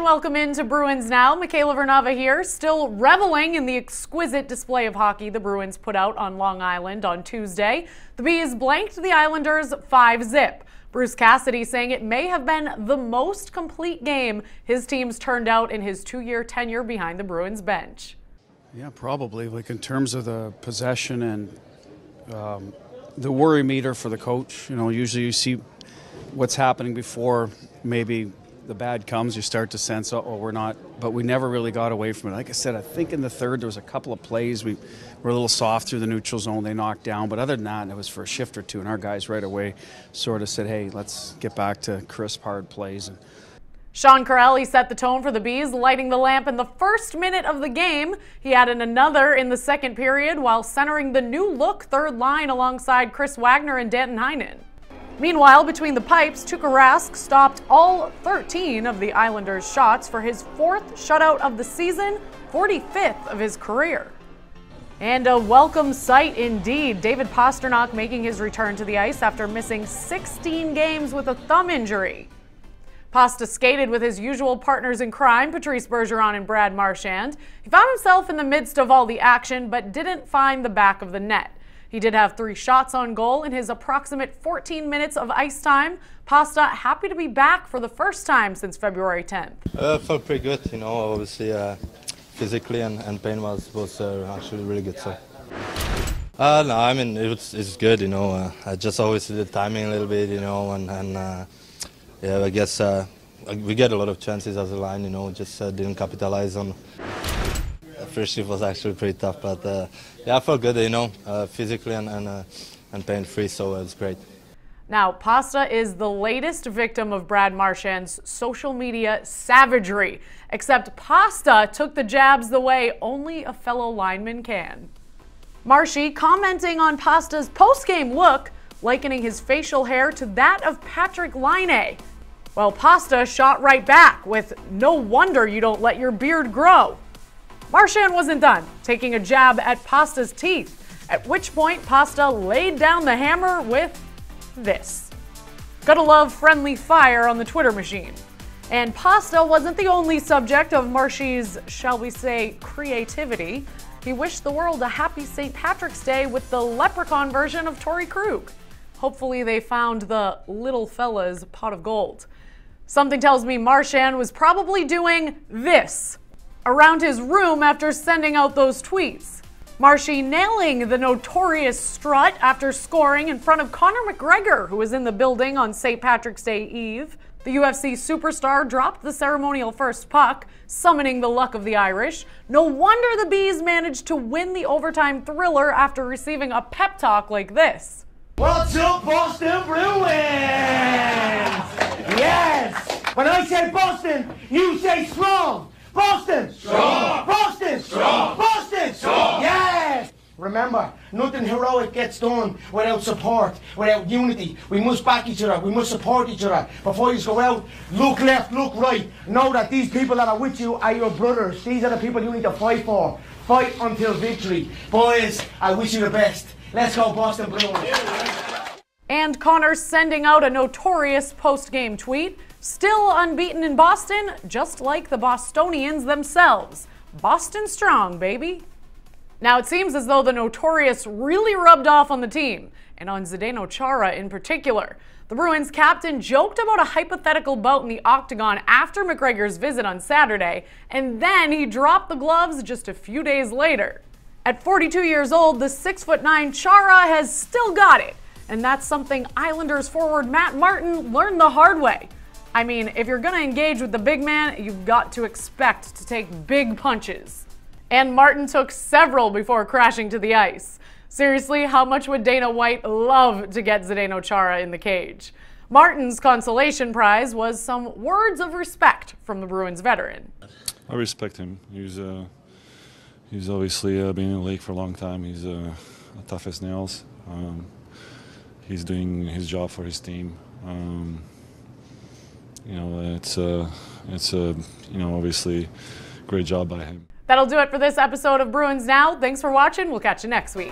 and welcome into Bruins Now. Michaela Vernava here, still reveling in the exquisite display of hockey the Bruins put out on Long Island on Tuesday. The Bees blanked the Islanders 5-zip. Bruce Cassidy saying it may have been the most complete game his team's turned out in his 2-year tenure behind the Bruins bench. Yeah, probably. Like in terms of the possession and the worry meter for the coach. You know, usually you see what's happening before maybe the bad comes. You start to sense, oh, we're not. But we never really got away from it. Like I said, I think in the third there was a couple of plays we were a little soft through the neutral zone. They knocked down. But other than that, it was for a shift or two. And our guys right away sort of said, hey, let's get back to crisp, hard plays. And Sean Corelli set the tone for the Bees, lighting the lamp in the first minute of the game. He added another in the second period while centering the new-look third line alongside Chris Wagner and Danton Heinen. Meanwhile, between the pipes, Tuukka Rask stopped all 13 of the Islanders' shots for his 4th shutout of the season, 45th of his career. And a welcome sight indeed. David Pastrnak making his return to the ice after missing 16 games with a thumb injury. Pasta skated with his usual partners in crime, Patrice Bergeron and Brad Marchand. He found himself in the midst of all the action, but didn't find the back of the net. He did have 3 shots on goal in his approximate 14 minutes of ice time. Pasta happy to be back for the first time since February 10th. Felt pretty good, you know, obviously physically and pain was actually really good. So. No, I mean, it's good, you know. I just always did the timing a little bit, you know, and yeah, I guess we get a lot of chances as a line, you know, just didn't capitalize on. First shift was actually pretty tough, but yeah, I felt good, you know, physically and pain-free, so it's great. Now, Pasta is the latest victim of Brad Marchand's social media savagery, except Pasta took the jabs the way only a fellow lineman can. Marshy commenting on Pasta's post-game look, likening his facial hair to that of Patrick Laine. Well, Pasta shot right back with, "No wonder you don't let your beard grow." Marchand wasn't done, taking a jab at Pasta's teeth, at which point Pasta laid down the hammer with this. Gotta love friendly fire on the Twitter machine. And Pasta wasn't the only subject of Marshy's, shall we say, creativity. He wished the world a happy St. Patrick's Day with the leprechaun version of Torrey Krug. Hopefully they found the little fella's pot of gold. Something tells me Marchand was probably doing this around his room after sending out those tweets. Marshy nailing the notorious strut after scoring in front of Conor McGregor, who was in the building on St. Patrick's Day Eve. The UFC superstar dropped the ceremonial first puck, summoning the luck of the Irish. No wonder the Bees managed to win the overtime thriller after receiving a pep talk like this. What's up, Boston Bruins? Yes! When I say Boston, you say strong. Boston! Strong! Boston! Strong! Boston! Strong! Yes! Remember, nothing heroic gets done without support, without unity. We must back each other. We must support each other. Before you go out, look left, look right. Know that these people that are with you are your brothers. These are the people you need to fight for. Fight until victory. Boys, I wish you the best. Let's go, Boston Bruins. And Connor sending out a notorious post-game tweet. Still unbeaten in Boston, just like the Bostonians themselves. Boston strong, baby. Now it seems as though the notorious really rubbed off on the team, and on Zdeno Chara in particular. The Bruins captain joked about a hypothetical bout in the octagon after McGregor's visit on Saturday, and then he dropped the gloves just a few days later. At 42 years old, the 6'9" Chara has still got it, and that's something Islanders forward Matt Martin learned the hard way. I mean, if you're going to engage with the big man, you've got to expect to take big punches. And Martin took several before crashing to the ice. Seriously, how much would Dana White love to get Zdeno Chara in the cage? Martin's consolation prize was some words of respect from the Bruins veteran. I respect him. He's obviously been in the league for a long time. He's tough as nails. He's doing his job for his team. You know, it's a you know, obviously great job by him. That'll do it for this episode of Bruins Now. Thanks for watching. We'll catch you next week.